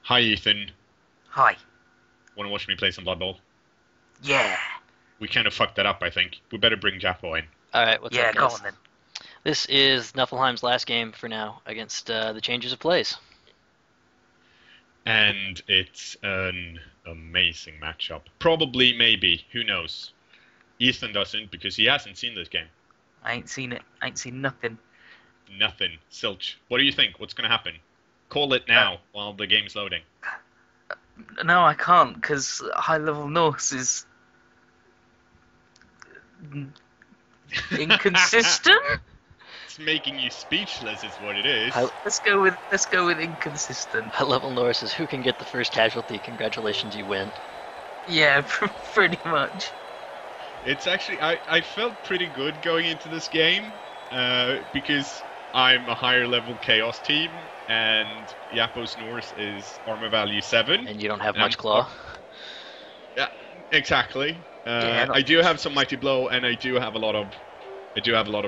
Hi, Ethan. Hi. Want to watch me play some Blood Bowl? Yeah. We kind of fucked that up, I think. We better bring Jappo in. Alright, what's up, Yeah, go guys? on then. This is Nuffleheim's last game for now against the Changers of Plays. And it's an amazing matchup. Probably, maybe. Who knows? Ethan doesn't because he hasn't seen this game. I ain't seen it. I ain't seen nothing. Nothing. Silch. What do you think? What's going to happen? Call it now while the game's loading. No, I can't, because high level Norse is inconsistent. It's making you speechless, is what it is. Let's go with inconsistent. High level Norris is who can get the first casualty. Congratulations, you win. Yeah, pretty much. It's actually, I felt pretty good going into this game because I'm a higher level Chaos team and Yappo's Norse is armor value 7. And you don't have And much claw. Yeah, exactly. Yeah, I do have some Mighty Blow and I do have a lot of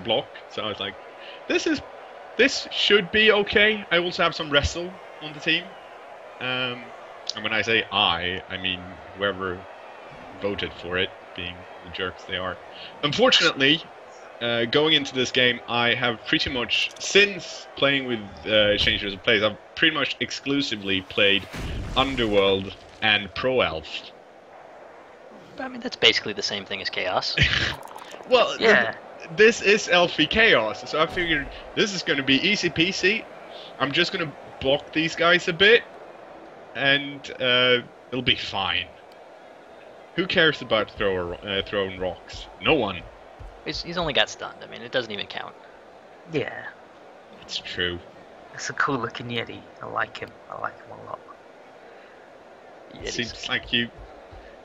block. So I was like, this should be okay. I also have some Wrestle on the team. And when I say I mean whoever voted for it, being the jerks they are. Unfortunately, going into this game, I have pretty much, since playing with Changers of Plays, I've pretty much exclusively played Underworld and Pro Elf. But, I mean, that's basically the same thing as Chaos. Well, yeah. This is Elfie Chaos, so I figured this is going to be easy peasy. I'm just going to block these guys a bit, and it'll be fine. Who cares about throwing rocks? No one. He's only got stunned. I mean, it doesn't even count. Yeah. It's true. It's a cool looking Yeti. I like him. I like him a lot. Yetis. Seems like you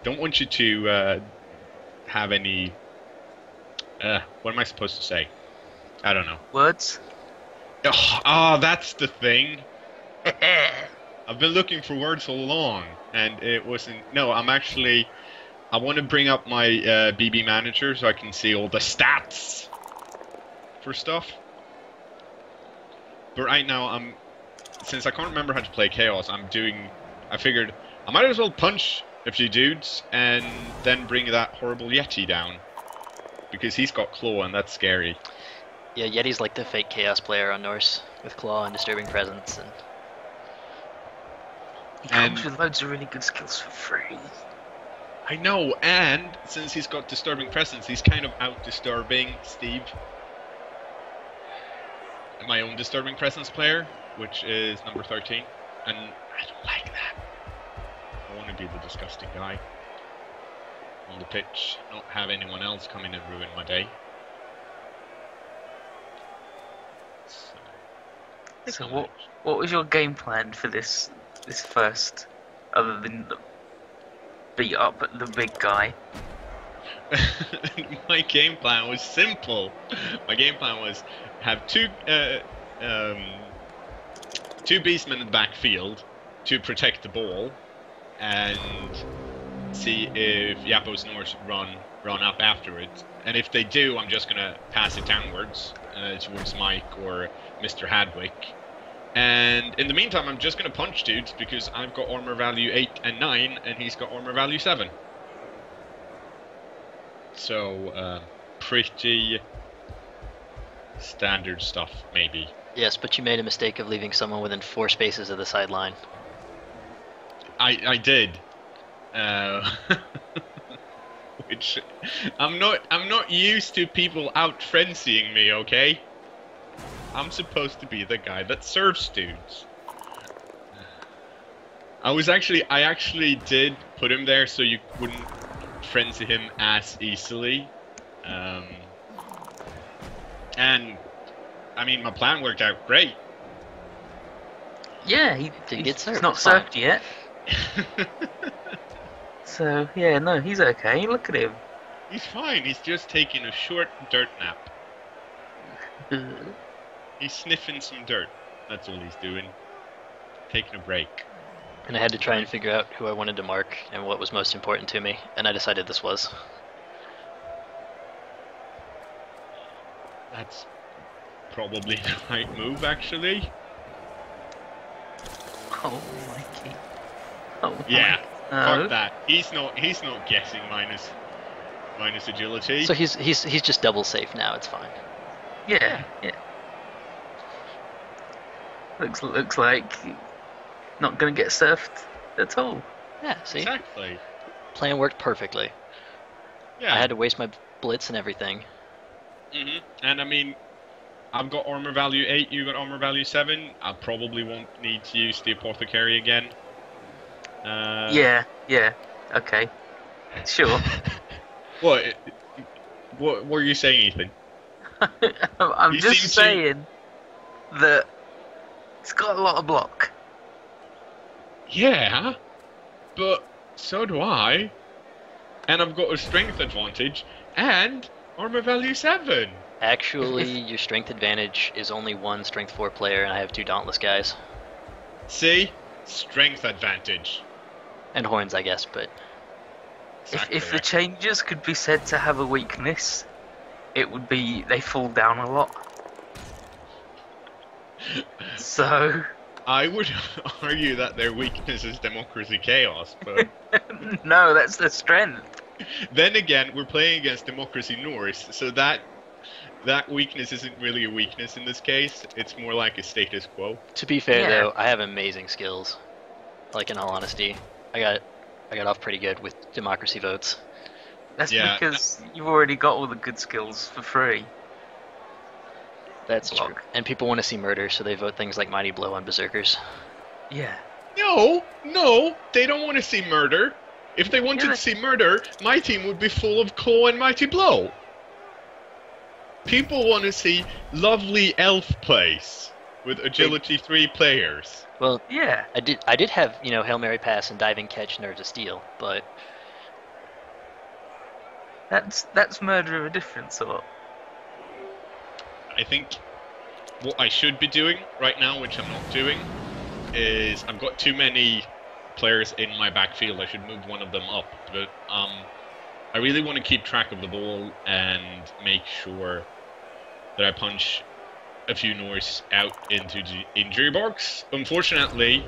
don't want you to have any. What am I supposed to say? I don't know. Words? Oh, that's the thing. I've been looking for words all along, and it wasn't. No, I want to bring up my BB manager so I can see all the stats for stuff. But right now, since I can't remember how to play Chaos, I figured I might as well punch a few dudes and then bring that horrible Yeti down. Because he's got Claw and that's scary. Yeah, Yeti's like the fake Chaos player on Norse, with Claw and Disturbing Presence. He comes with loads of really good skills for free. I know, and since he's got Disturbing Presence, he's kind of out-disturbing Steve. My own Disturbing Presence player, which is number 13. And I don't like that. I want to be the disgusting guy on the pitch, not have anyone else come in and ruin my day. So what was your game plan for this first, other than beat up the big guy? My game plan was simple. My game plan was have two beastmen in the backfield to protect the ball, and see if Yappo's Norse run up after it. And if they do, I'm just gonna pass it downwards towards Mike or Mr. Hadwick. And in the meantime, I'm just gonna punch dudes because I've got armor value 8 and 9, and he's got armor value 7. So, pretty standard stuff, maybe. Yes, but you made a mistake of leaving someone within 4 spaces of the sideline. I did. Which I'm not used to people out frenzying me, okay? I'm supposed to be the guy that serves dudes. I actually did put him there so you wouldn't frenzy him as easily. And I mean, my plan worked out great. Yeah, he's not served yet. So yeah, no, he's okay. Look at him. He's fine. He's just taking a short dirt nap. He's sniffing some dirt. That's all he's doing. Taking a break. And I had to try and figure out who I wanted to mark and what was most important to me, and I decided this was. That's probably the right move, actually. Oh, Mikey. Oh, Yeah, no. fuck that. He's not guessing minus agility. So he's just double safe now. It's fine. Yeah. Looks like not gonna get surfed at all. Yeah. See, Exactly. plan worked perfectly. Yeah. I had to waste my blitz and everything. And I mean, I've got armor value 8, you got armor value 7. I probably won't need to use the apothecary again. Yeah. Okay. Sure. What were you saying, Ethan? I'm You just seem to- saying that it's got a lot of block. Yeah, but so do I. And I've got a strength advantage and armor value 7. Actually, your strength advantage is only one strength 4 player, and I have 2 dauntless guys See? Strength advantage. and horns, I guess. But Exactly. If the changes could be said to have a weakness, it would be they fall down a lot. So I would argue that their weakness is democracy chaos, but no, that's the strength. then again, we're playing against democracy Norse, so that weakness isn't really a weakness in this case. It's more like a status quo. to be fair, Yeah. though, I have amazing skills. Like, in all honesty, I got off pretty good with democracy votes. That's Yeah. because you've already got all the good skills for free. That's Block. true. And people want to see murder, so they vote things like Mighty Blow on Berserkers. Yeah. No, they don't want to see murder. If they wanted Yeah, to see murder, my team would be full of Claw and Mighty Blow. People want to see lovely elf plays with agility 3 players. Well, Yeah. I did have, Hail Mary pass and diving catch Nerves of Steel, but That's murder of a different sort. I think what I should be doing right now, which I'm not doing, is I've got too many players in my backfield. I should move one of them up. But I really want to keep track of the ball and make sure that I punch a few Norse out into the injury box. Unfortunately,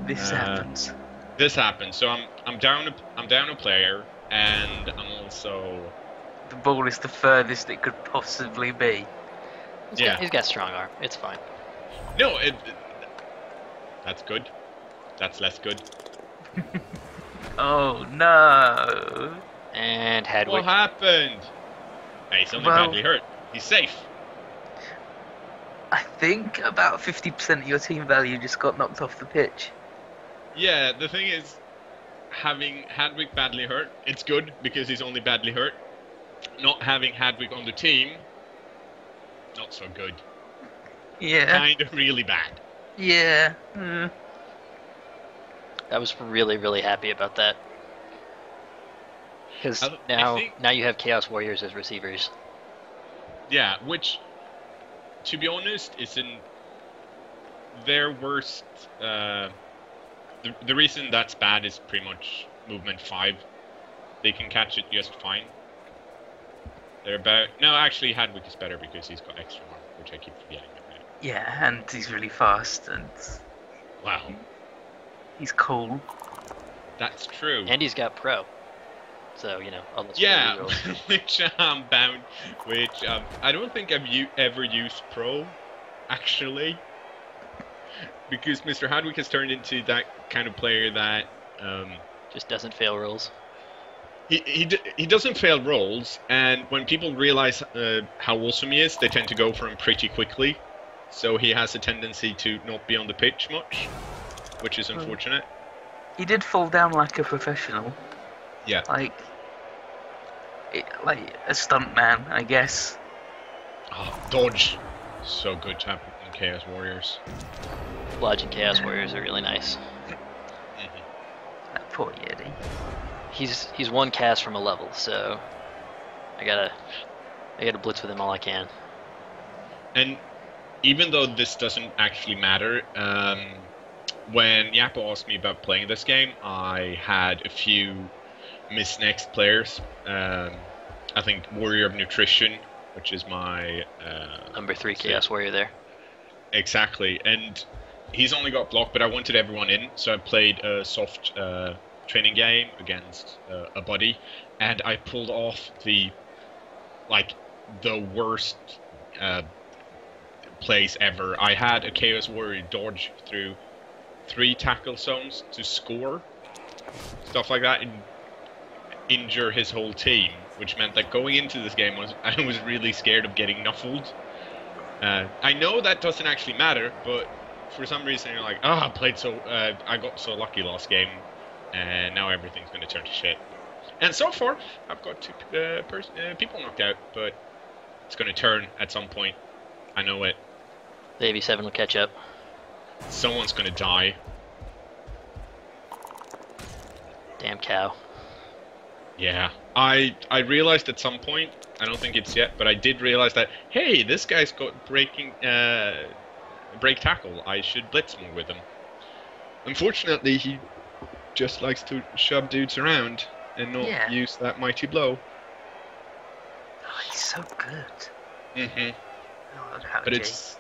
This happens. this happened. So I'm down a player, and I'm also The ball is the furthest it could possibly be. he's got strong arm. It's fine. no. That's good. That's less good. Oh no. And What Hadwick. happened? Hey, he's only Well- badly hurt. He's safe. I think about 50% of your team value just got knocked off the pitch. Yeah, the thing is, having Hadwick badly hurt, it's good because he's only badly hurt. Not having Hadwick on the team, not so good. Yeah. Kind of really bad. Yeah. I was really, really happy about that. Because I now think- you have Chaos Warriors as receivers. Yeah, which, to be honest, isn't their worst. The reason that's bad is pretty much movement 5. They can catch it just fine. They're about. No, actually, Hadwick is better because he's got extra arm, which I keep forgetting about. Yeah, and he's really fast and Wow, he's cool. that's true. And he's got Pro. So, all those Yeah, free rolls. which I'm bound. Which I don't think I've ever used Pro, actually, because Mr. Hadwick has turned into that kind of player that Just doesn't fail rolls. he doesn't fail rolls, and when people realize how awesome he is, they tend to go for him pretty quickly. So he has a tendency to not be on the pitch much, which is unfortunate. He did fall down like a professional. Yeah. Like a stuntman, I guess. Oh, dodge, so good to have in Chaos Warriors. Lodge and Chaos Warriors are really nice. That poor Yeti. He's one cast from a level, so I gotta blitz with him all I can. And even though this doesn't actually matter, when Yappo asked me about playing this game, I had a few Miss Next players. I think Warrior of Nutrition, which is my Number 3 Chaos Warrior there. exactly, and he's only got block, but I wanted everyone in, so I played a soft training game against a buddy, and I pulled off the worst plays ever. I had a Chaos Warrior dodge through 3 tackle zones to score, stuff like that, and injure his whole team, which meant that going into this game I was really scared of getting nuffled. I know that doesn't actually matter, but for some reason you're like, I got so lucky last game, and now everything's going to turn to shit. And so far, I've got 2 people knocked out, but it's going to turn at some point. I know it. The AV7 will catch up. Someone's going to die. Damn cow. Yeah, I realized at some point, I don't think it's yet, but I did realize that, hey, this guy's got break tackle. I should blitz more with him. Unfortunately, he just likes to shove dudes around and not use that mighty blow. Oh, he's so good. Mm-hmm. Oh, but it's...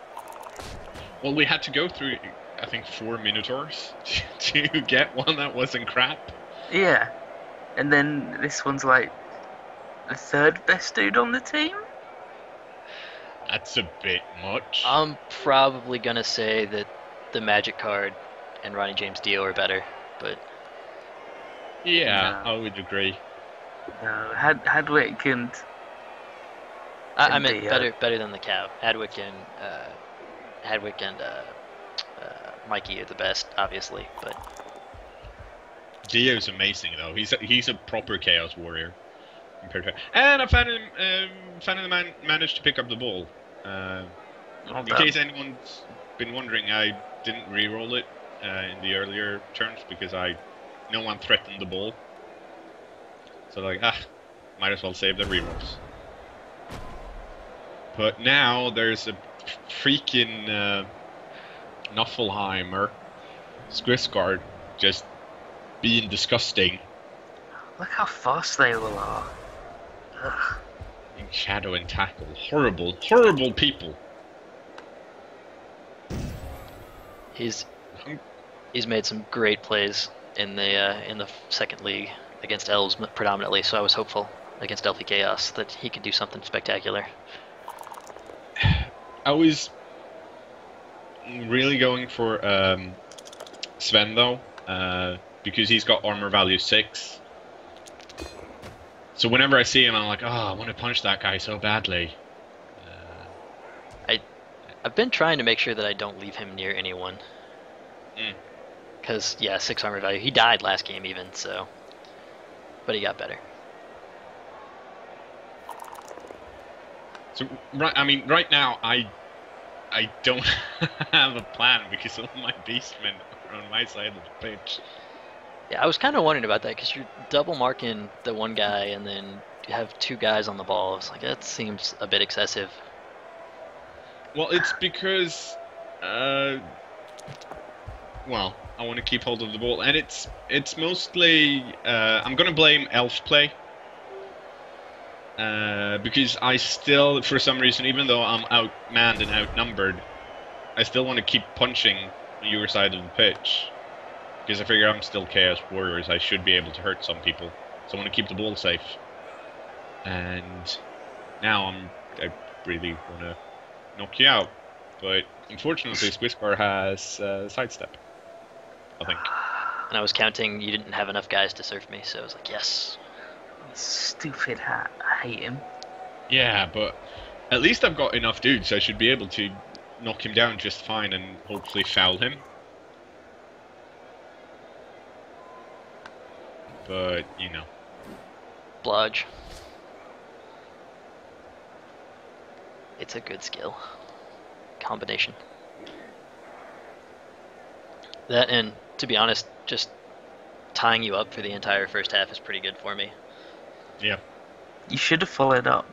Well, we had to go through, I think, 4 Minotaurs to get one that wasn't crap. Yeah. And then this one's like the 3rd best dude on the team? That's a bit much. I'm probably going to say that the Magic card and Ronnie James Dio are better, but... Yeah, no. I would agree. No, Hadwick and... I meant Dio. better than the cow. Hadwick and Mikey are the best, obviously, but... Dio's amazing though. He's a proper Chaos Warrior compared to. And I found the man managed to pick up the ball. In case anyone's been wondering, I didn't re-roll it in the earlier turns because no one threatened the ball. So might as well save the re-rolls. But now there's a freaking Nuffleheimer Squisguard just being disgusting. Look how fast they all are. Ugh. In shadow and tackle. Horrible, horrible people. He's made some great plays in the second league against elves predominantly, so I was hopeful against Elfie Chaos that he could do something spectacular. I was really going for Sven though, because he's got armor value 6. So whenever I see him, I'm like, I want to punch that guy so badly. I've been trying to make sure that I don't leave him near anyone. Because, 6 armor value. He died last game even, so... But he got better. So, right now, I don't have a plan because all my beastmen are on my side of the pitch. Yeah, I was kind of wondering about that because you're double marking the one guy and then you have 2 guys on the ball. It's like, that seems a bit excessive. Well, it's because, I want to keep hold of the ball, and it's mostly, I'm going to blame elf play. Because I still, for some reason, even though I'm outmanned and outnumbered, I still want to keep punching on your side of the pitch. Because I figure I'm still Chaos Warriors, I should be able to hurt some people. So I want to keep the ball safe. And now I really want to knock you out. But unfortunately, Squiscar has sidestep, I think. And I was counting you didn't have enough guys to surf me, so I was like, yes. Stupid hat. I hate him. Yeah, but at least I've got enough dudes, so I should be able to knock him down just fine and hopefully foul him. But, Blodge. It's a good skill. Combination. That, and to be honest, just tying you up for the entire first half is pretty good for me. Yeah. You should have followed up.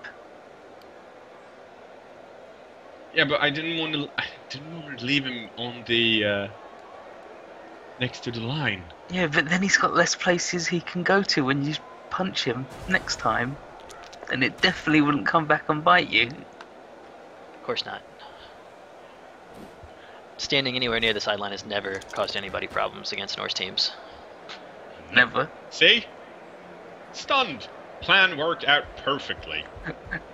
Yeah, but I didn't want to leave him on the next to the line. Yeah, but then he's got less places he can go to when you punch him next time. And it definitely wouldn't come back and bite you. Of course not. standing anywhere near the sideline has never caused anybody problems against Norse teams. Never. See? Stunned. Plan worked out perfectly.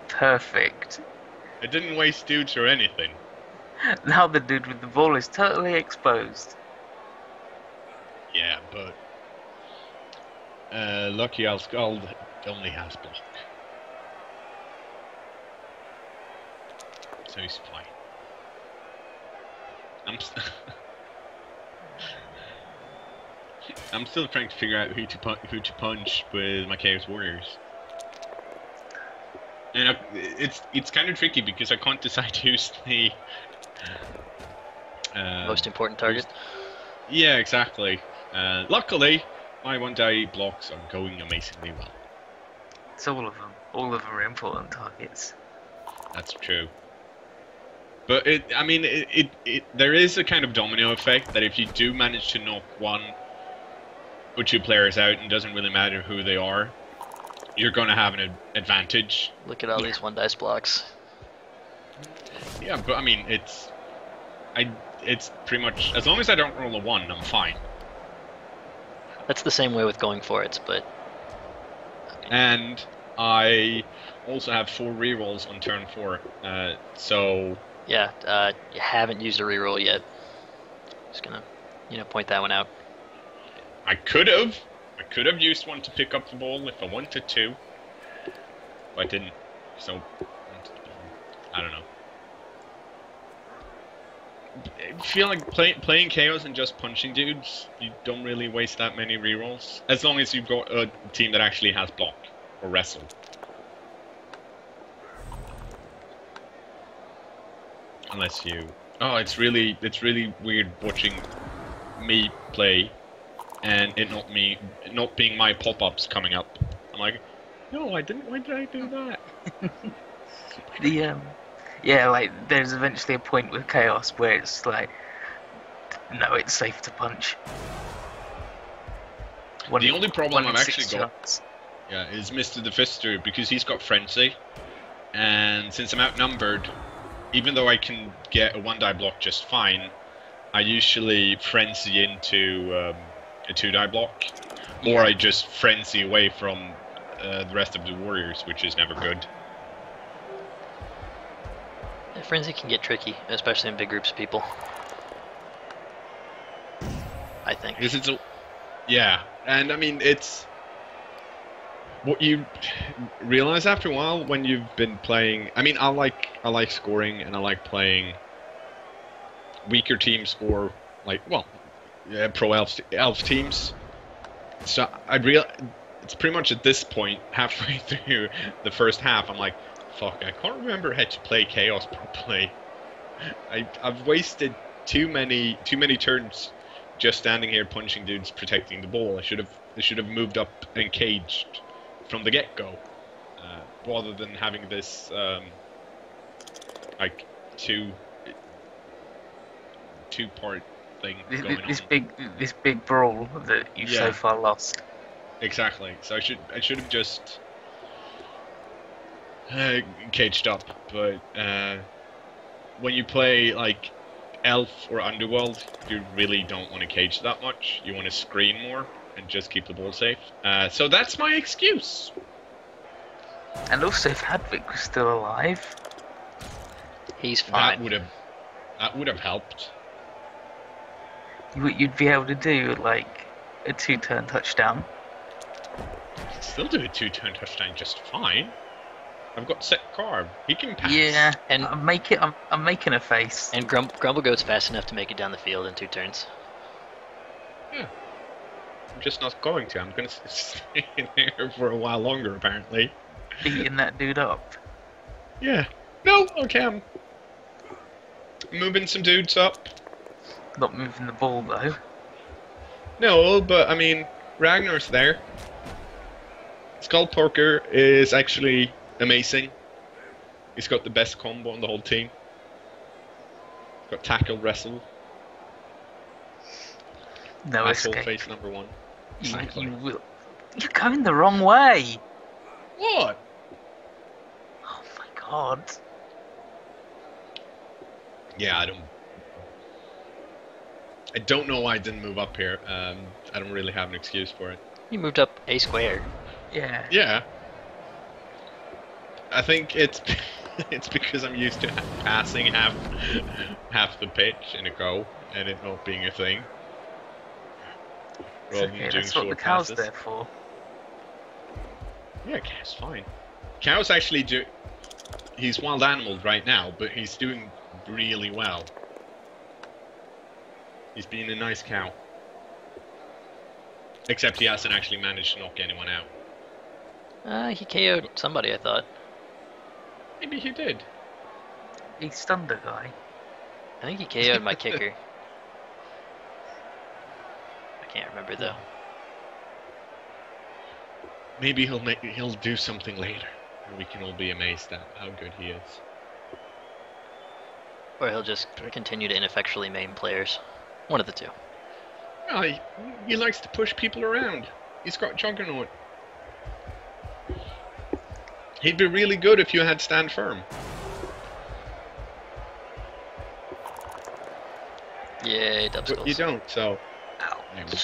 Perfect. It didn't waste dudes or anything. Now the dude with the ball is totally exposed. Yeah, but Lucky Alskald only has block. So he's fine. I'm still trying to figure out who to punch with my Chaos Warriors. And it's kind of tricky because I can't decide who's the Most important target. Yeah, exactly. Luckily, my one-die blocks are going amazingly well. It's all of them. All of them are important targets. That's true. But there is a kind of domino effect that if you do manage to knock one or two players out, and it doesn't really matter who they are, you're going to have an advantage. Look at all these one dice blocks. Yeah, but I mean, it's pretty much, as long as I don't roll a 1, I'm fine. That's the same way with going for it, but... And I also have 4 rerolls on turn 4, so... Yeah, you haven't used a reroll yet. Just gonna, point that one out. I could have used one to pick up the ball if I wanted to, but I didn't. So I don't know. I feel like playing Chaos and just punching dudes, you don't really waste that many rerolls, as long as you've got a team that actually has block or wrestle. Unless you... Oh, it's really weird watching me play and it not being my pop-ups coming up. I'm like, no, I didn't. Why did I do that? Yeah, like there's eventually a point with Chaos where it's like, no, it's safe to punch. The only problem I've actually got, is Mr. the Fister, because he's got Frenzy, and since I'm outnumbered, even though I can get a 1-die block just fine, I usually Frenzy into a 2-die block, or I just Frenzy away from the rest of the warriors, which is never good. Yeah, Frenzy can get tricky, especially in big groups of people. I think. Yeah, and I mean, it's... What you realize after a while when you've been playing... I mean, I like scoring, and I like playing weaker teams or, pro elf teams. So it's pretty much at this point, halfway through the first half, I'm like, fuck, I can't remember how to play Chaos properly. I've wasted too many turns just standing here punching dudes, protecting the ball. I should have moved up and caged from the get-go, rather than having this two-part thing going on. This big brawl that you've so far lost. Exactly. So I should have just caged up. But when you play like Elf or Underworld, you really don't want to cage that much. You want to screen more and just keep the ball safe. So that's my excuse. And also, if Hadvik was still alive, he's fine. That would have helped. You'd be able to do like a 2-turn touchdown. I can still do a 2-turn touchdown just fine. I've got set carb. He can pass. Yeah, and I'm making a face. And Grumblegoat's fast enough to make it down the field in 2 turns. Yeah. I'm just not going to. I'm going to stay in there for a while longer, apparently. Beating that dude up. Yeah. No, okay, I'm moving some dudes up. Not moving the ball, though. No, but, I mean, Ragnar's there. Skullporker is actually amazing. He's got the best combo on the whole team. He's got tackle, wrestle. No Asshole escape. face number 1. Exactly. You're going the wrong way. What? Oh my god. Yeah, I don't... I don't know why I didn't move up here. I don't really have an excuse for it. You moved up a square. Yeah. Yeah. I think it's it's because I'm used to passing half the pitch in a go and it not being a thing. It's Rather okay, than doing that's what the short cow's passes. there for. Yeah, cow's fine. Cow's actually he's wild animal right now, but he's doing really well. He's being a nice cow. Except he hasn't actually managed to knock anyone out. He KO'd somebody, I thought. Maybe he did. He stunned a guy. I think he KO'd my kicker. I can't remember though. Maybe he'll do something later, and we can all be amazed at how good he is. Or he'll just continue to ineffectually maim players. One of the two. Oh, he likes to push people around. He's got juggernaut. He'd be really good if you had stand firm. Yay, But dubskulls. you don't, so... Ow. There we go.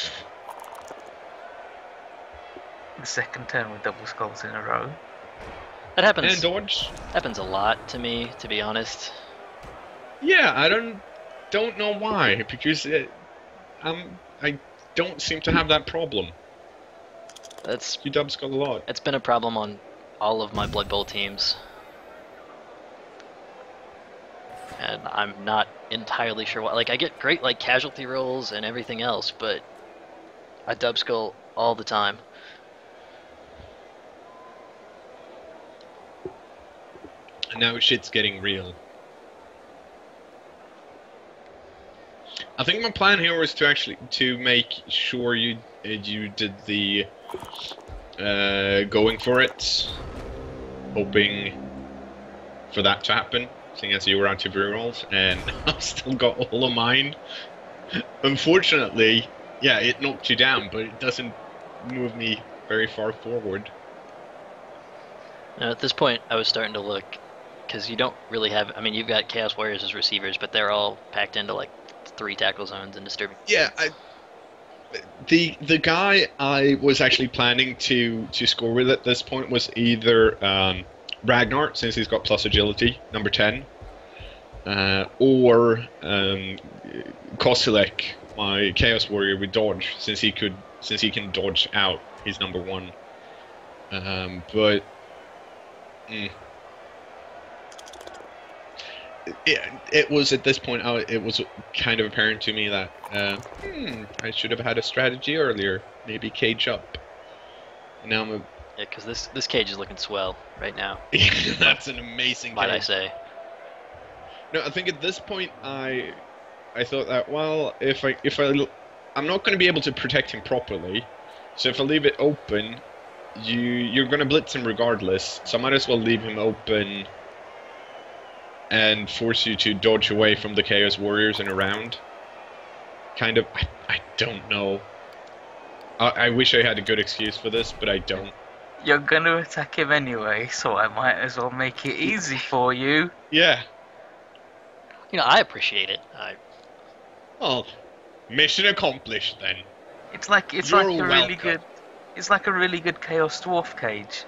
The second turn with double skulls in a row. That happens. And dodge. Happens a lot to me, to be honest. Yeah, I don't know why, because I don't seem to have that problem. That's You dub skull a lot. It's been a problem on all of my Blood Bowl teams. And I'm not entirely sure why. Like, I get great, like, casualty rolls and everything else, but I dub skull all the time. And now shit's getting real. I think my plan here was to make sure you did the going for it, hoping for that to happen, seeing as you were out of rerolls, and I've still got all of mine. Unfortunately, yeah, it knocked you down, but it doesn't move me very far forward. Now, at this point, I was starting to look, because you don't really have, I mean, you've got Chaos Warriors as receivers, but they're all packed into, like, 3 tackle zones and disturbing. Yeah, the guy I was actually planning to score with at this point was either Ragnar, since he's got plus agility, number 10, or Kosilek, my Chaos Warrior with dodge, since he can dodge out. He's number 1. But it was at this point, it was kind of apparent to me that I should have had a strategy earlier. Maybe cage up. Now I'm Yeah, because this cage is looking swell right now, that's an amazing might I cage. say. No, I think at this point I thought that, well, if I'm not going to be able to protect him properly, so if I leave it open, you're going to blitz him regardless. So I might as well leave him open and force you to dodge away from the Chaos Warriors and around. Kind of, I don't know. I wish I had a good excuse for this, but I don't. You're gonna attack him anyway, so I might as well make it easy for you. Yeah. You know, I appreciate it. Well, mission accomplished then. It's like You're a really welcome. good. It's like a really good Chaos Dwarf cage,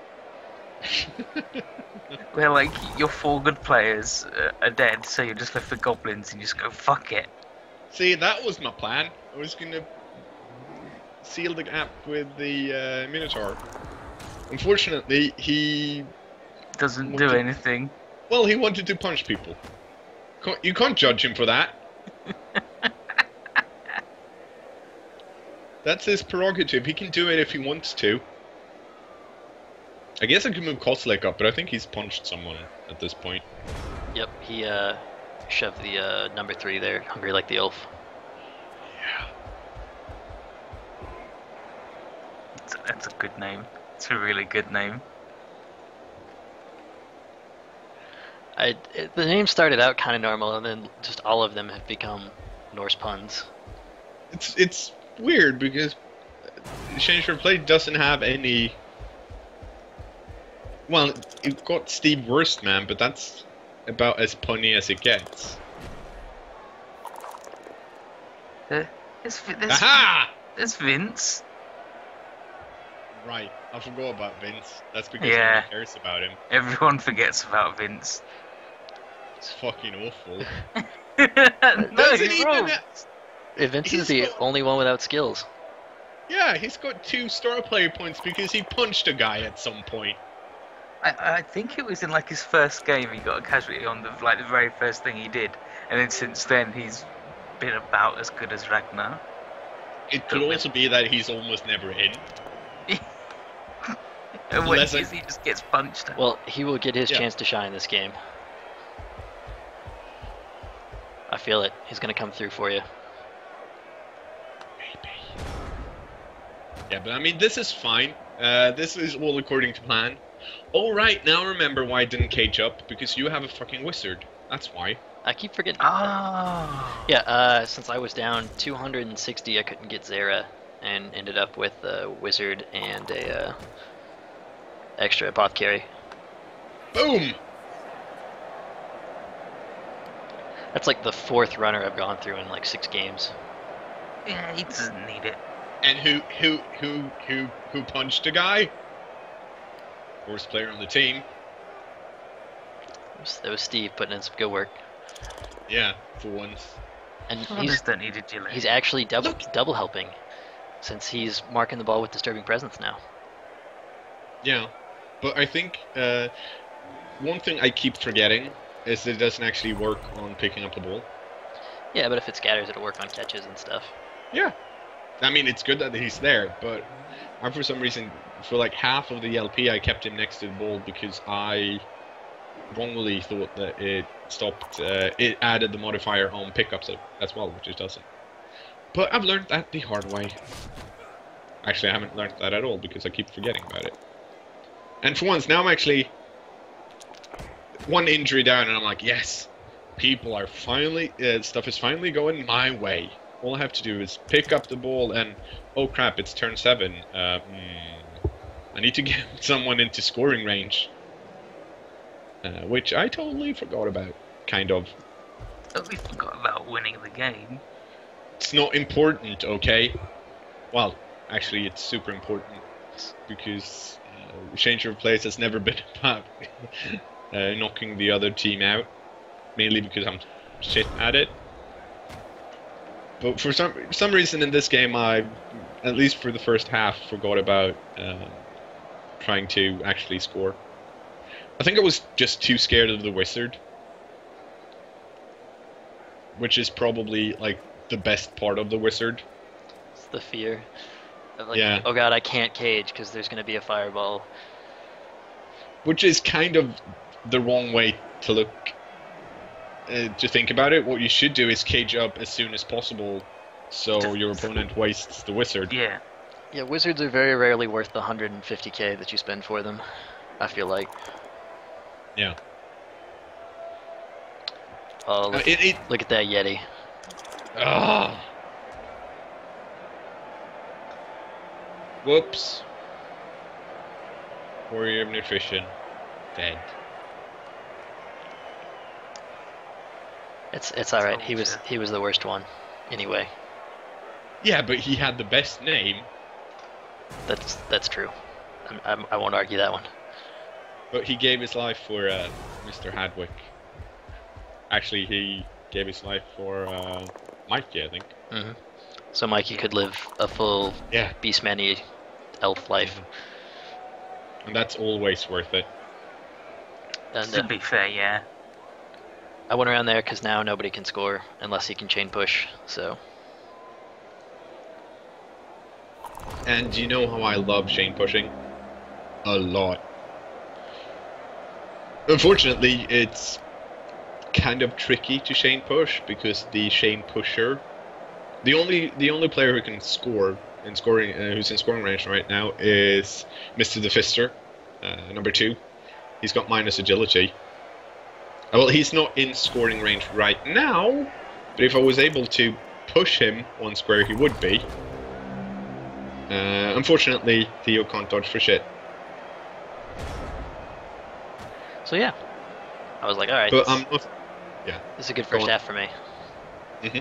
where like your 4 good players are dead, so you just left the goblins and you just go fuck it. See, that was my plan. I was going to seal the gap with the Minotaur. Unfortunately, he Doesn't do anything. Well, he wanted to punch people. You can't judge him for that. That's his prerogative. He can do it if he wants to. I guess I can move Koslek up, but I think he's punched someone at this point. Yep, he shoved the number 3 there, hungry like the elf. Yeah. That's a good name. It's a really good name. The name started out kind of normal, and then just all of them have become Norse puns. It's weird because Change for Play doesn't have any. Well, you've got Steve Worstman, but that's about as punny as it gets. Aha! There's Vince. Right, I forgot about Vince. That's because Yeah. nobody cares about him. Everyone forgets about Vince. It's fucking awful. No, Doesn't he even. rules. Vince is He's the got- only one without skills. Yeah, he's got 2 star player points because he punched a guy at some point. I think it was in like his first game he got a casualty on the very first thing he did, and then since then he's been about as good as Ragnar. It could also be that he's almost never in. And when Unless he is, he just gets punched. Well, he will get his Yeah. chance to shine this game. I feel it. He's gonna come through for you. Maybe. Yeah, but I mean, this is fine. This is all according to plan. All right, now remember why I didn't cage up, because you have a fucking wizard. That's why. I keep forgetting. Oh. Yeah, since I was down 260, I couldn't get Zera, and ended up with a wizard and a extra apothecary. Boom! That's like the 4th runner I've gone through in like 6 games. Yeah, he doesn't need it. And who punched a guy? Worst player on the team. That was Steve putting in some good work, Yeah, for once. and I just don't need a delay. he's actually double helping, since he's marking the ball with disturbing presence now. Yeah, but I think one thing I keep forgetting is that it doesn't actually work on picking up the ball. Yeah, but if it scatters, it'll work on catches and stuff. Yeah. I mean, it's good that he's there, but for some reason, for like half of the LP, I kept him next to the ball because I wrongly thought that it stopped, it added the modifier on pickups as well, which it doesn't. But I've learned that the hard way. Actually, I haven't learned that at all because I keep forgetting about it. And for once, now I'm actually one injury down, and I'm like, yes, people are finally, stuff is finally going my way. All I have to do is pick up the ball and, oh crap, it's turn 7. I need to get someone into scoring range. Which I totally forgot about, kind of. But we forgot about winning the game. It's not important, okay? Well, actually, it's super important because change of place has never been about knocking the other team out, mainly because I'm shit at it. But for some reason in this game, I, at least for the first half, forgot about trying to actually score. I think I was just too scared of the wizard, which is probably like the best part of the wizard. It's the fear of like, Yeah. oh god, I can't cage because there's gonna be a fireball. Which is kind of the wrong way to look, to think about it. What you should do is cage up as soon as possible, so your opponent wastes the wizard. Yeah. Yeah, wizards are very rarely worth the 150k that you spend for them, I feel like. Yeah. Oh, look, look at that Yeti. Ah. Whoops. Warrior of Nutrition. Dead. It's all right. He was the worst one, anyway. Yeah, but he had the best name. That's true. I won't argue that one. But he gave his life for Mr. Hadwick. Actually, he gave his life for Mikey, I think. Mm-hmm. So Mikey could live a full Beastman-y elf life. And that's always worth it. And, To be fair, yeah. I went around there because now nobody can score unless he can chain push, so... And you know how I love chain pushing? A lot. Unfortunately, it's kind of tricky to chain push because the chain pusher, the only player who can score in scoring, who's in scoring range right now is Mr. the Fister, number 2. He's got minus agility. Well, he's not in scoring range right now, but if I was able to push him one square, he would be. Unfortunately, Theo can't dodge for shit. So yeah, I was like, all right, But I'm not. Yeah. this is a good first half for me. Mm-hmm.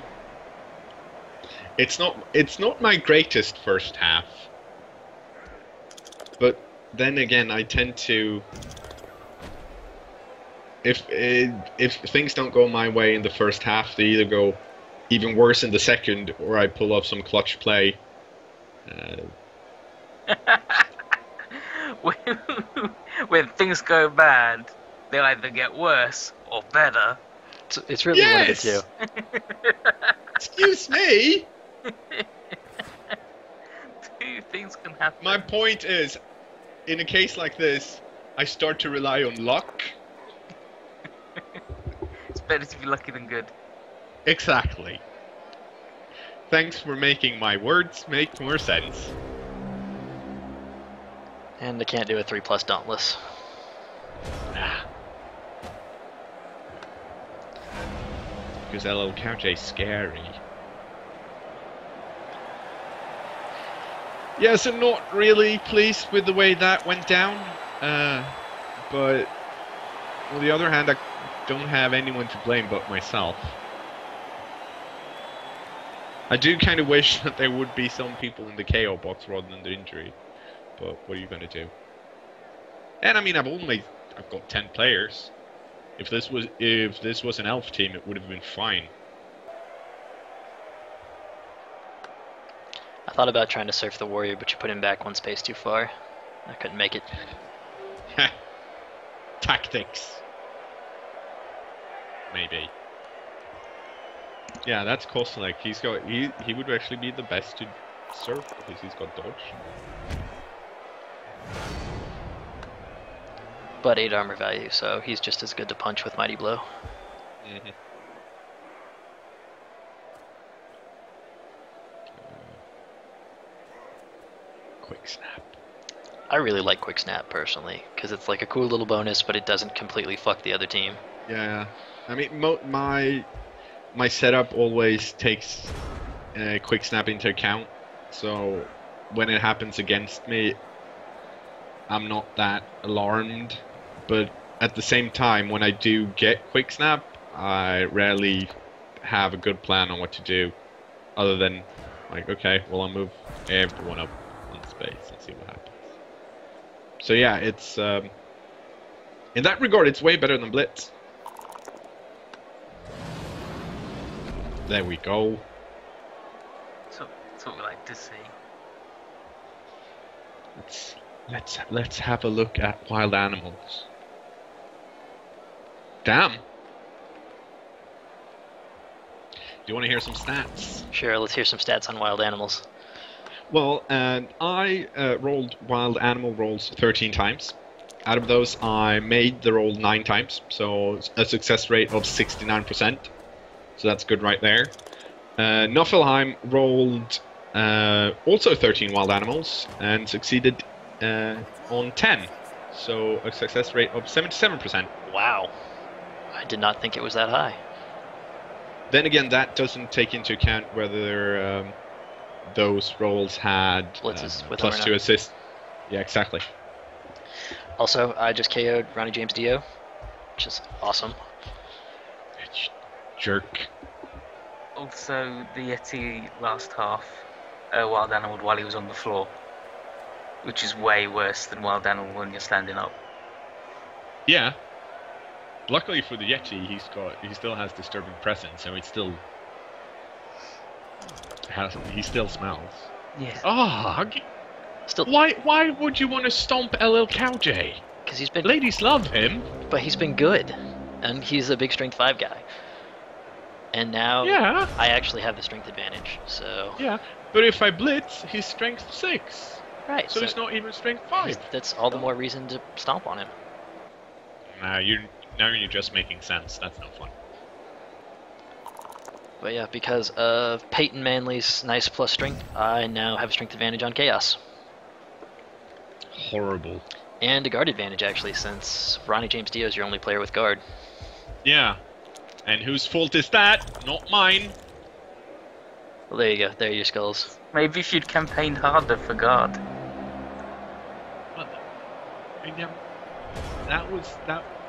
It's not my greatest first half. But then again, I tend to, if things don't go my way in the first half, they either go even worse in the second, or I pull off some clutch play. When things go bad, they either get worse or better. It's really one of the two. Excuse me. Two things can happen. My point is, in a case like this, I start to rely on luck. It's better to be lucky than good. Exactly. Thanks for making my words make more sense. And they can't do a 3+ Dauntless. Nah. Because that little couch is scary. Yeah, so not really pleased with the way that went down. But on the other hand, I don't have anyone to blame but myself. I do kind of wish that there would be some people in the KO box rather than the injury. But what are you going to do? And I mean, I've got 10 players. If this was an elf team, it would have been fine. I thought about trying to surf the warrior, but you put him back one space too far. I couldn't make it. Tactics. Maybe. Yeah, that's Kostelek. He would actually be the best to surf because he's got dodge. But 8 armor value, so he's just as good to punch with Mighty Blow. Mm-hmm. Quick snap. I really like Quick Snap personally, because it's like a cool little bonus, but it doesn't completely fuck the other team. Yeah, I mean, my setup always takes quick snap into account, so when it happens against me, I'm not that alarmed. But at the same time, when I do get quick snap, I rarely have a good plan on what to do, other than like, okay, well, I'll move everyone up on space and see what happens. So yeah, it's in that regard, it's way better than Blitz. There we go. That's what we like to see. Let's have a look at wild animals. Damn. Do you want to hear some stats? Sure, let's hear some stats on wild animals. Well, I rolled wild animal rolls 13 times. Out of those, I made the roll 9 times, so a success rate of 69%. So that's good right there. Nuffleheim rolled also 13 wild animals and succeeded on 10. So a success rate of 77%. Wow. I did not think it was that high. Then again, that doesn't take into account whether those rolls had Blitzes with plus them or 2 not. assists. Yeah, exactly. Also, I just KO'd Ronnie James Dio, which is awesome. Jerk. Also, the Yeti last half wild animal while he was on the floor, which is way worse than wild animal when you're standing up. Yeah. Luckily for the Yeti, he still has disturbing presence, so he still smells. Yeah. Ah, Still, why would you want to stomp LL Cow J? because he's been, Ladies love him. but he's been good, and he's a big strength 5 guy. And now Yeah. I actually have the strength advantage, so Yeah, but if I blitz, he's strength 6. right. So he's not even strength 5. That's all the more reason to stomp on him. Now you're just making sense. That's no fun. But yeah, because of Peyton Manley's nice plus strength, I now have a strength advantage on Chaos. Horrible. And a guard advantage, actually, since Ronnie James Dio is your only player with guard. Yeah. And whose fault is that? Not mine. Well, there you go. There are your skulls. Maybe if you'd campaigned harder for guard.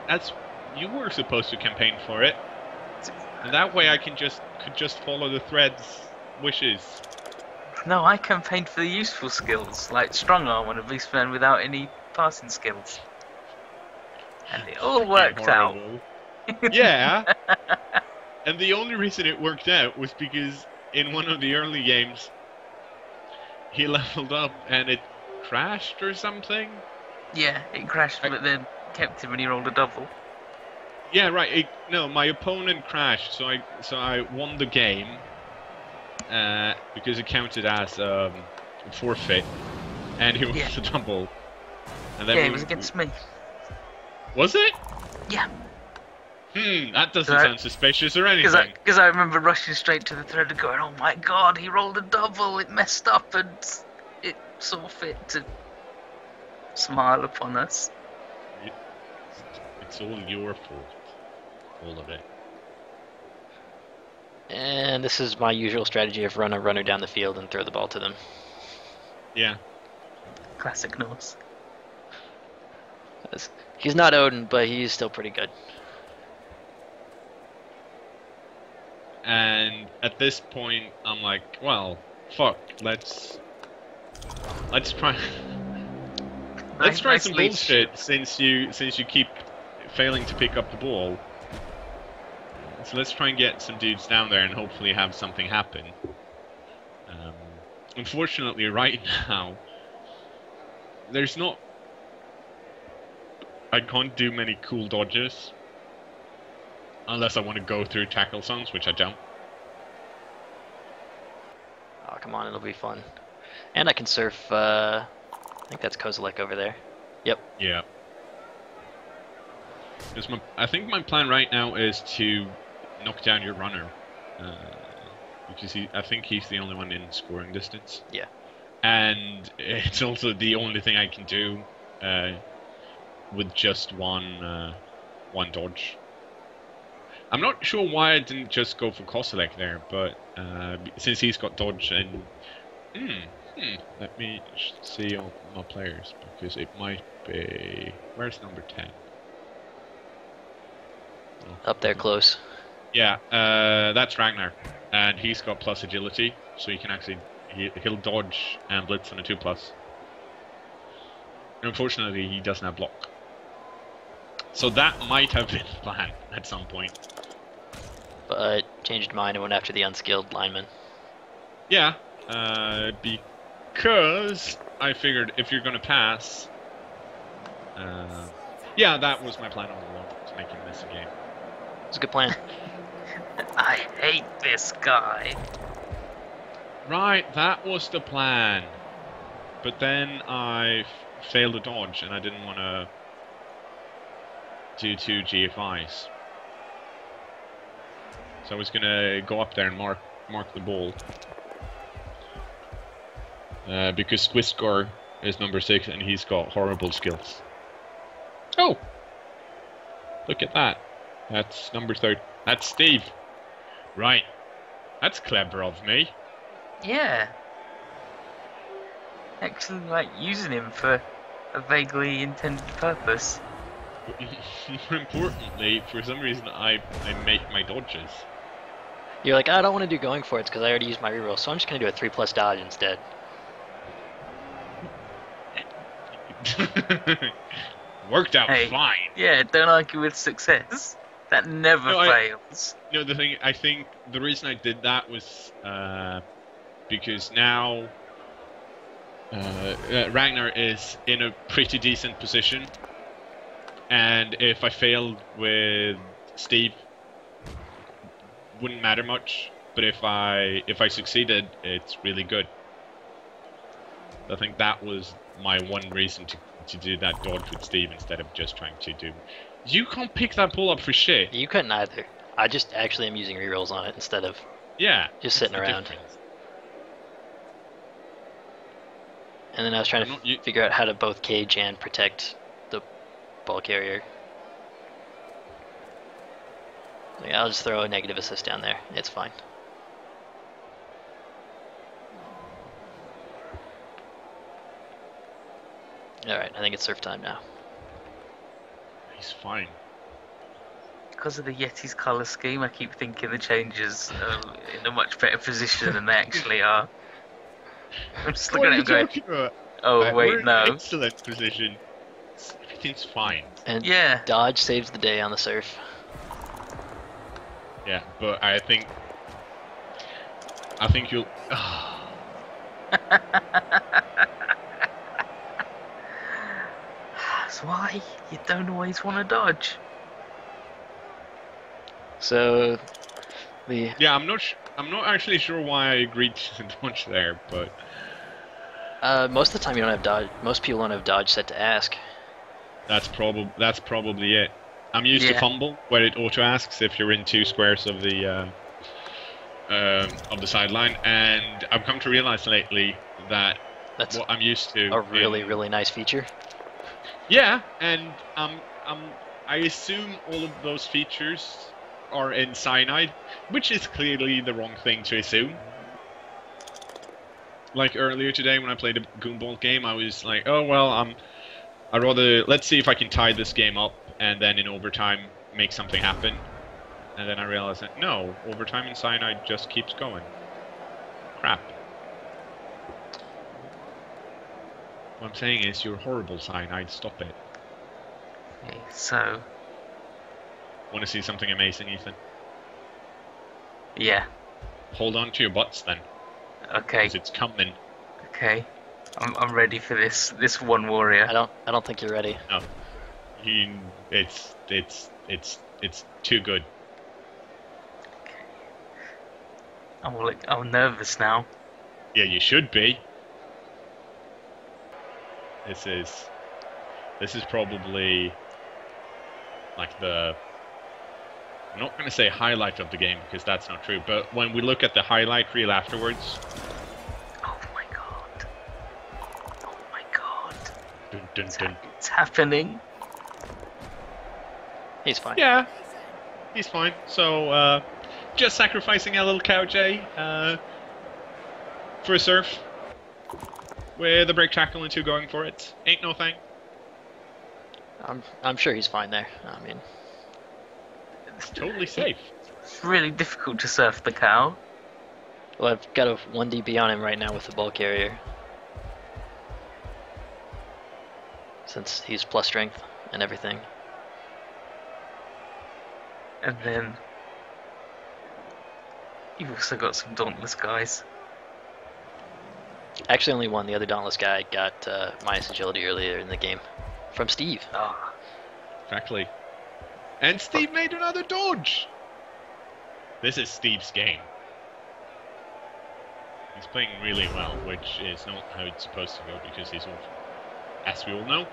That's you were supposed to campaign for it. And that way I could just follow the threads wishes. No, I campaigned for the useful skills, like strong arm on a beastman without any passing skills. And it all Freaking worked out. horrible. Yeah, and the only reason it worked out was because in one of the early games, he leveled up and it crashed or something. Yeah, it crashed, but then kept him and he rolled a double. Yeah, right. No, my opponent crashed, so I won the game because it counted as forfeit, and it was a double. And then Yeah, it was against me. Was it? Yeah. That doesn't sound suspicious or anything. Because I remember rushing straight to the thread and going, "Oh my god, he rolled a double! It messed up and it saw fit to smile upon us." It's all your fault. All of it. And this is my usual strategy of run a runner down the field and throw the ball to them. Yeah. Classic Norse. He's not Odin, but he's still pretty good. And at this point, I'm like, well, fuck. Let's try. Let's try some bullshit since you keep failing to pick up the ball. So let's try and get some dudes down there and hopefully have something happen. Unfortunately, right now, there's not. I can't do many cool dodges. Unless I want to go through tackle zones, which I don't. Oh, come on, it'll be fun. And I can surf, I think that's Kozilek over there. Yep. Yeah. I think my plan right now is to knock down your runner. Because I think he's the only one in scoring distance. Yeah. And it's also the only thing I can do with just one dodge. I'm not sure why I didn't just go for Kozilek there, but since he's got dodge and... let me see all my players, because it might be... Where's number 10? Up there close. Yeah, that's Ragnar, and he's got plus agility, so he can actually... He'll dodge and blitz on a 2+. Unfortunately, he doesn't have block. So that might have been the plan at some point. But changed mine and went after the unskilled lineman. Yeah, because I figured if you're going to pass... yeah, that was my plan all along, to make him miss a game. It's a good plan. I hate this guy. Right, that was the plan. But then I failed a dodge, and I didn't want to do 2 GFIs. So I was going to go up there and mark the ball. Because Squiscore is number 6, and he's got horrible skills. Oh! Look at that. That's number 3. That's Steve. Right. That's clever of me. Yeah. Actually, like, using him for a vaguely intended purpose. More importantly, for some reason, I make my dodges. You're like, I don't want to do going for it because I already used my reroll, so I'm just going to do a 3+ dodge instead. Worked out fine. Yeah, don't argue with success. That never fails. No, the thing, I think the reason I did that was because now Ragnar is in a pretty decent position, and if I failed with Steve, wouldn't matter much. But if I succeeded, it's really good. I think that was my one reason to do that dodge with Steve instead of just trying to do... You can't pick that ball up for shit. You couldn't either. I just actually am using rerolls on it instead of just sitting around. Difference. And then I was trying to figure out how to both cage and protect the ball carrier. Like, I'll just throw a negative assist down there. It's fine. Alright, I think it's surf time now. He's fine. because of the Yeti's colour scheme, I keep thinking the changes are in a much better position than they actually are. I'm just What looking are at you him going, talking about? oh We're wait, in no. excellent position. Everything's fine. And Yeah. dodge saves the day on the surf. Yeah, but I think you'll. That's why you don't always want to dodge. So the Yeah, I'm not. I'm not actually sure why I agreed to dodge there, but most of the time you don't have dodge. Most people don't have dodge set to ask. that's probably it. I'm used to Yeah. fumble, where it auto asks if you're in 2 squares of the sideline, and I've come to realize lately that That's what I'm used to a really nice feature. Yeah, and I assume all of those features are in Cyanide, which is clearly the wrong thing to assume. Like earlier today when I played a Goomball game, I was like, oh well, I'd rather let's see if I can tie this game up and then in overtime make something happen. And then I realized that no, overtime in Cyanide just keeps going. Crap. What I'm saying is, you're horrible, Cyanide. Stop it. Okay, so, Want to see something amazing, Ethan? yeah. Hold on to your butts then, Okay, because it's coming. okay. I'm ready for this one warrior. I don't think you're ready. No, it's too good. I'm nervous now. Yeah, you should be. This is probably like the. I'm not going to say highlight of the game because that's not true. But when we look at the highlight reel afterwards. Oh my god. Oh my god. Dun, dun, dun. It's happening. He's fine. Yeah, he's fine. So, just sacrificing a little cow J for a surf. With a break tackle and 2 going for it. Ain't no thing. I'm sure he's fine there. I mean, It's totally safe. It's really difficult to surf the cow. well, I've got a 1 DB on him right now with the ball carrier, since he's plus strength and everything. And then you've also got some dauntless guys. Actually, only one. The other dauntless guy got minus agility earlier in the game from Steve. Ah, Exactly. And Steve made another dodge. This is Steve's game. He's playing really well, which is not how it's supposed to go because he's awful. As we all know.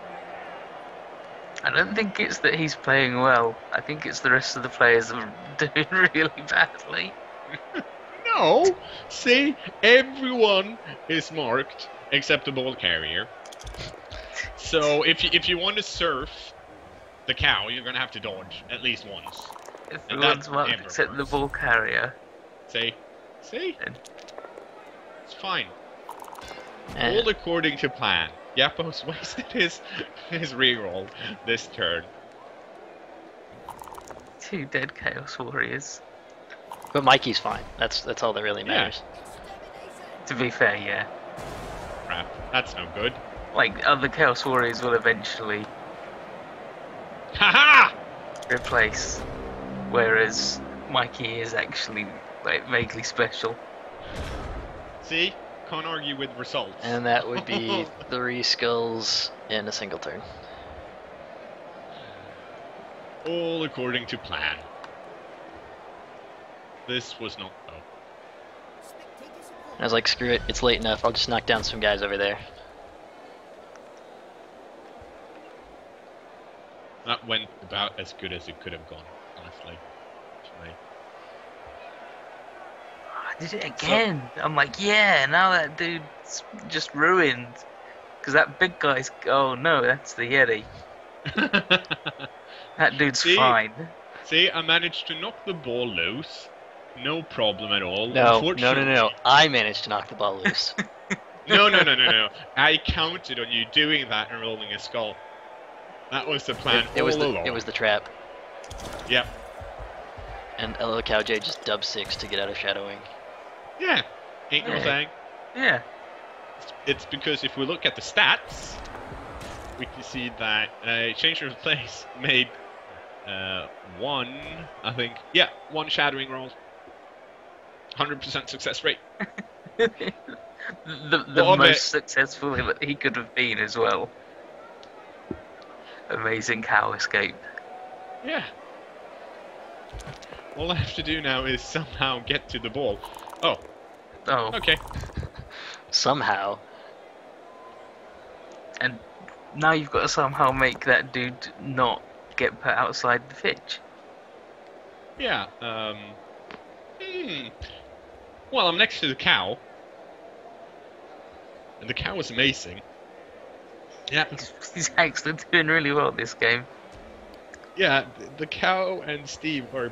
I don't think it's that he's playing well. I think it's the rest of the players are doing really badly. No! See, everyone is marked except the ball carrier. So if you want to surf the cow, you're gonna have to dodge at least once. Everyone's marked never except the works. ball carrier. See? And It's fine. And All according to plan. Yapos wasted his reroll this turn. 2 dead Chaos Warriors. but Mikey's fine. That's all that really matters. To be fair, yeah. Crap. That's no good. Like, other Chaos Warriors will eventually Haha! replace, whereas Mikey is actually like vaguely special. See? Can't argue with results. And that would be 3 skills in a single turn. All according to plan. This was not though. I was like, screw it, it's late enough. I'll just knock down some guys over there. That went about as good as it could have gone, honestly. To me. I did it again. I'm like, yeah, now that dude's just ruined. Because that big guy's. Oh no, that's the Yeti. That dude's See? fine. See, I managed to knock the ball loose. No problem at all. No. Unfortunately- I managed to knock the ball loose. No. I counted on you doing that and rolling a skull. That was the plan it was all along. the trap. Yep. And LLCowJ just dub 6 to get out of shadowing. Yeah, ain't no Yeah. thing. Yeah. It's because if we look at the stats, we can see that Changer of Place made one shadowing roll. 100% success rate. the What of most it? successful he could have been as well. Amazing cow escape. Yeah. All I have to do now is somehow get to the ball. Oh, Oh, okay. Somehow. and now you've got to somehow make that dude not get put outside the pitch. Yeah, Well, I'm next to the cow. And the cow is amazing. Yeah, He's actually doing really well this game. yeah, the cow and Steve are...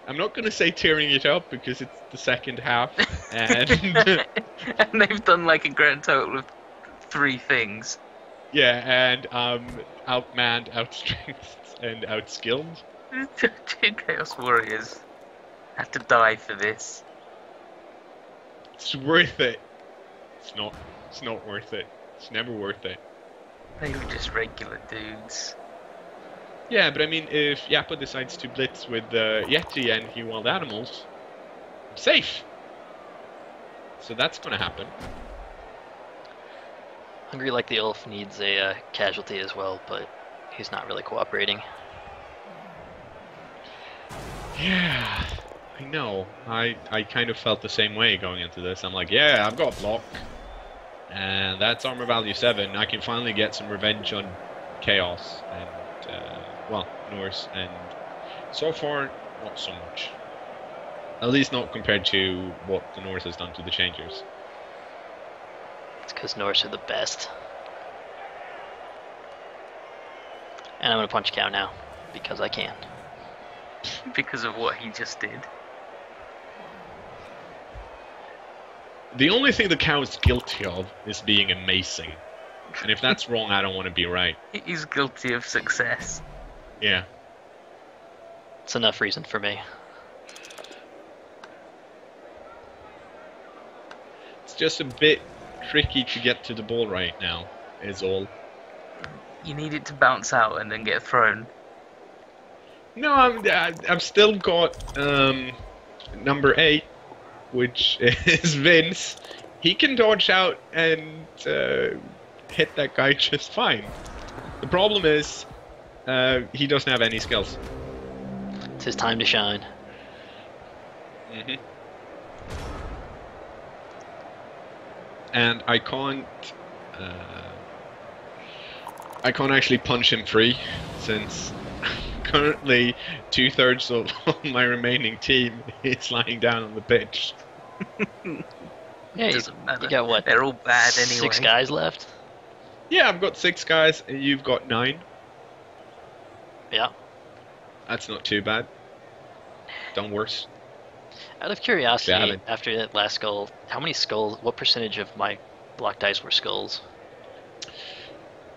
I'm not going to say tearing it up because it's the second half. And And they've done like a grand total of 3 things. yeah, and outmanned, outstrengthed, and outskilled. 2 Chaos Warriors had to die for this. It's worth it. It's not. It's not worth it. It's never worth it. They were just regular dudes. Yeah, but I mean, if Yappa decides to blitz with Yeti and he wild animals, I'm safe. So that's gonna happen. Hungry Like the Elf needs a casualty as well, but he's not really cooperating. Yeah, I know. I kind of felt the same way going into this. I'm like, yeah, I've got block. And that's armor value 7. I can finally get some revenge on Chaos and, Norse. And so far, not so much. At least not compared to what the Norse has done to the Changers. It's because Norse are the best. And I'm gonna punch Cow now, because I can. Because of what he just did. The only thing the cow is guilty of is being amazing. And if that's wrong, I don't want to be right. He's guilty of success. Yeah. It's enough reason for me. It's just a bit tricky to get to the ball right now, is all. You need it to bounce out and then get thrown. No, I've still got number 8, which is Vince. He can dodge out and hit that guy just fine. The problem is he doesn't have any skills. It's his time to shine. And I can't actually punch him free since currently 2/3 of my remaining team is lying down on the pitch. Yeah, Doesn't matter. you got what? They're all bad anyway. 6 guys left? Yeah, I've got 6 guys, and you've got 9. Yeah. That's not too bad. Done worse. Out of curiosity, Yeah, after that last skull, how many skulls, what percentage of my block dice were skulls?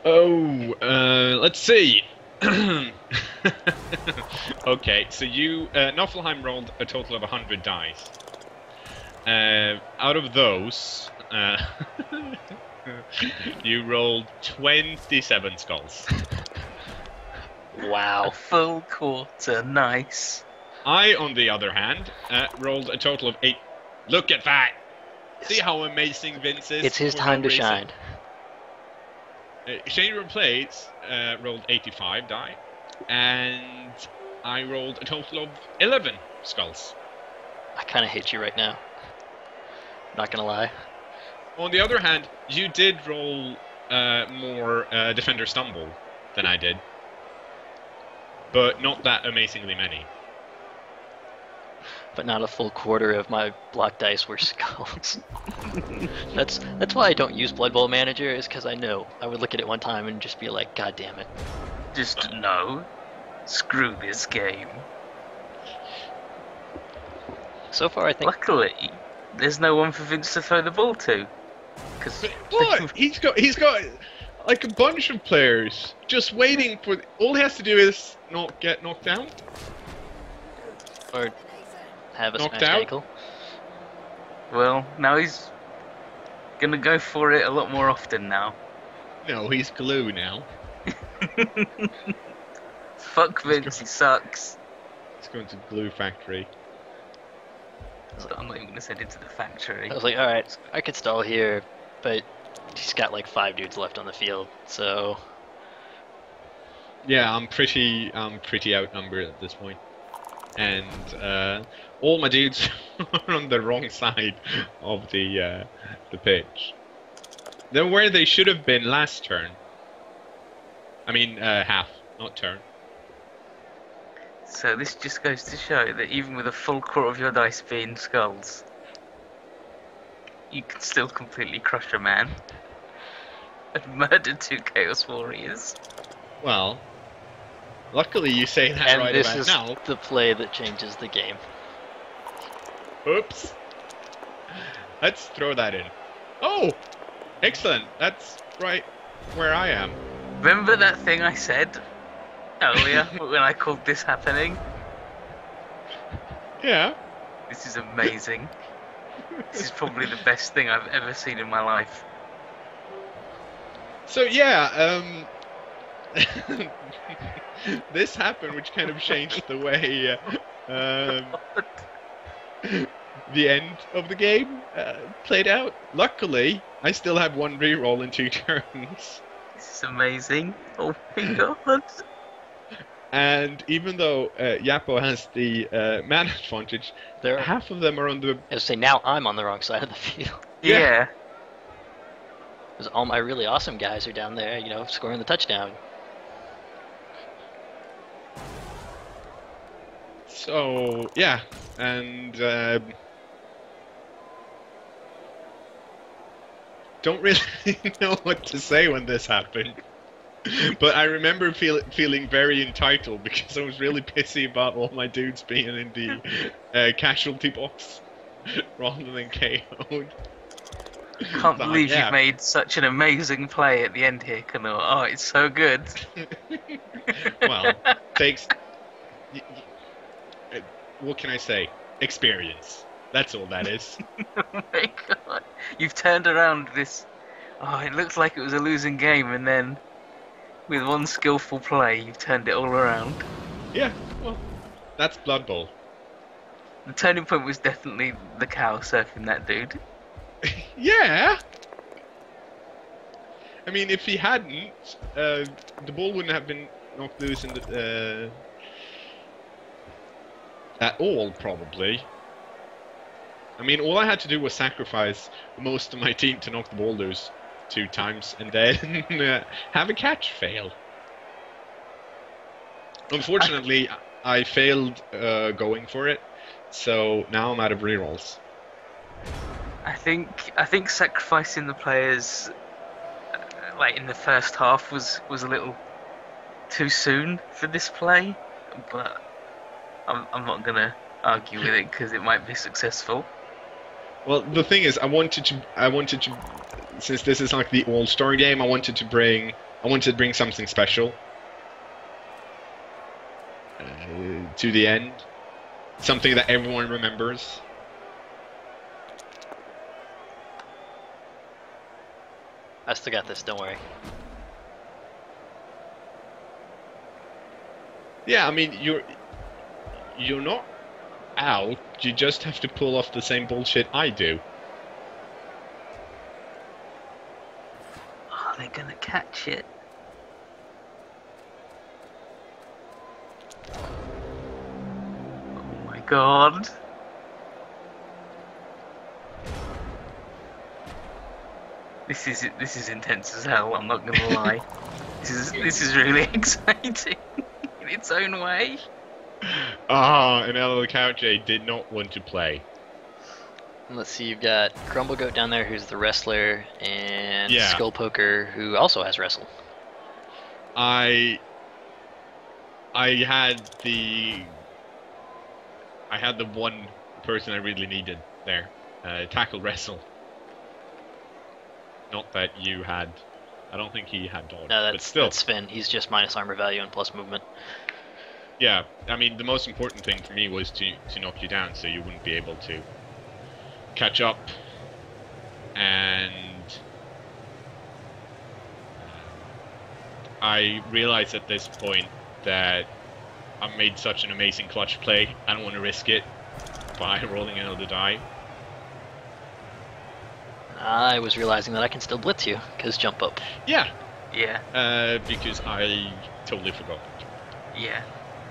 Oh, let's see. Okay, so you, Nuffleheim rolled a total of 100 dice. Out of those, you rolled 27 skulls. A Wow. full quarter, nice. I, on the other hand, rolled a total of 8. Look at that! See how amazing Vince is? It's his for time no to reason? shine. Shane Plates rolled 85 die, and I rolled a total of 11 skulls. I kind of hate you right now. Not gonna lie. On the other hand, you did roll more Defender Stumble than I did, but not that amazingly many. But not a full quarter of my block dice were skulls. That's why I don't use Blood Bowl Manager, is because I know I would look at it one time and just be like, God damn it. Just no. Screw this game. So far, I think Luckily, there's no one for Vince to throw the ball to. Cause What? He's got like a bunch of players just waiting for. All he has to do is not get knocked down. Or have a Knocked smashed out? ankle. Well, now he's gonna go for it a lot more often now. No, he's glue now. Fuck Let's Vince, go. he sucks. He's going to glue factory. I'm not even gonna send him to the factory. I was like, alright, I could stall here, but he's got like 5 dudes left on the field, so Yeah, I'm pretty outnumbered at this point. And all my dudes are on the wrong side of the pitch. They're where they should have been last turn. I mean, half, not turn. So this just goes to show that even with a full court of your dice being skulls, you can still completely crush a man. And murder 2 Chaos Warriors. Well, luckily you say that and right this about is now. the play that changes the game. Oops. Let's throw that in. Oh, excellent. That's right where I am. Remember that thing I said earlier when I called this happening? Yeah. This is amazing. This is probably the best thing I've ever seen in my life. So yeah, this happened, which kind of changed the way the end of the game played out. Luckily, I still have 1 reroll in 2 turns. This is amazing. Oh my god. And even though Yapo has the mana advantage, There, half of them are on the... as I say, now I'm on the wrong side of the field. Yeah. Because all my really awesome guys are down there, you know, scoring the touchdown. So, yeah. And... don't really know what to say when this happened. But I remember feeling very entitled because I was really pissy about all my dudes being in the casualty box rather than KO'd. Can't believe you've made such an amazing play at the end here, cKnoor. Oh, it's so good. Well, takes... what can I say? Experience. That's all that is. Oh my god. You've turned around this... Oh, it looks like it was a losing game, and then with 1 skillful play, you've turned it all around. Yeah, well, that's Blood Bowl. The turning point was definitely the cow surfing that dude. Yeah! I mean, if he hadn't, the ball wouldn't have been knocked loose in the, at all, probably. I mean, all I had to do was sacrifice most of my team to knock the ball loose 2 times and then have a catch fail. Unfortunately, I failed going for it, so now I'm out of rerolls. I think sacrificing the players like in the first half was a little too soon for this play, but I'm not gonna argue with it because it might be successful. Well, the thing is, I wanted to, since this is like the all-star game, I wanted to bring something special to the end, something that everyone remembers. I still got this, don't worry. Yeah, I mean, you're not out, you just have to pull off the same bullshit I do. Oh, they're gonna catch it. Oh my god. This is intense as hell, I'm not gonna lie. This is really exciting in its own way. Ah, and El Couche did not want to play. Let's see, you've got Grumble Goat down there, who's the wrestler, and Yeah. Skull Poker, who also has wrestle. I had the one person I really needed there, tackle wrestle. Not that you had. I don't think he had dodge. No, but still. that's Finn. He's just minus armor value and plus movement. yeah, I mean, the most important thing for me was to knock you down so you wouldn't be able to catch up. And I realized at this point that I made such an amazing clutch play. I don't want to risk it by rolling another die. I was realizing that I can still blitz you, because jump up. Yeah, Yeah. because I totally forgot. Yeah.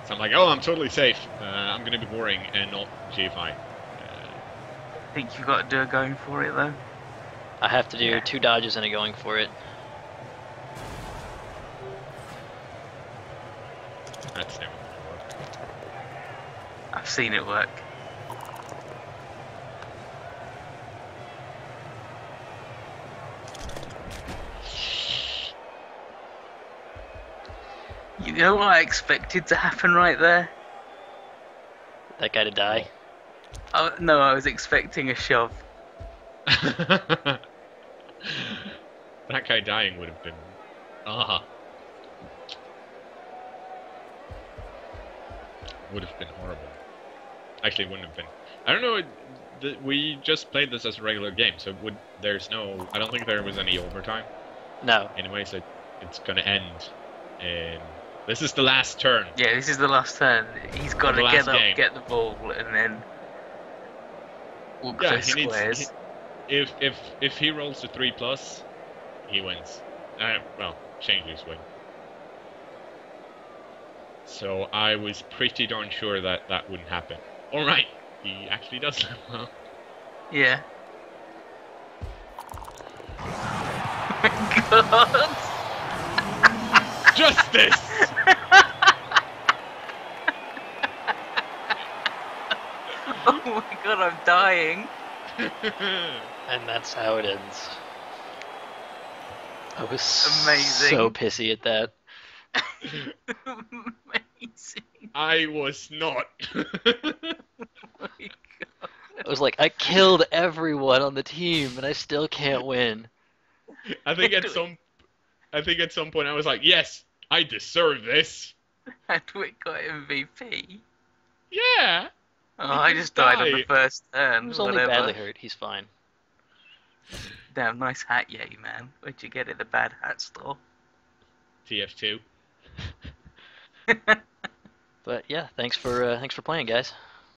So I'm like, oh, I'm totally safe. I'm going to be boring and not GFI. I think you've got to do a going for it though. I have to do Yeah. 2 dodges and a going for it. That's never going to work. I've seen it work. You know what I expected to happen right there? That guy to die. Oh, no, I was expecting a shove. That guy dying would have been... would have been horrible. Actually, it wouldn't have been. I don't know, we just played this as a regular game, so there's no... I don't think there was any overtime. No. Anyway, so it's gonna end in... This is the last turn. Yeah, this is the last turn. He's got to The get last up, game. get the ball, and then walk Yeah, those he needs... squares. If he rolls a 3+, he wins. Well, changes win. So I was pretty darn sure that that wouldn't happen. Alright, he actually does well. Yeah. Oh my god! Justice! Oh my god, I'm dying. And that's how it ends. I was Amazing. so pissy at that. Amazing. I was not. Oh my god. I was like, I killed everyone on the team, and I still can't win. I think at some point I was like, yes, I deserve this. Hadwick got MVP. Yeah. Oh, He I just just died on the died. first turn. He was only whatever. badly hurt. He's fine. Damn, nice hat, yay, man. Where'd you get it? The bad hat store. TF2. But yeah, thanks for playing, guys.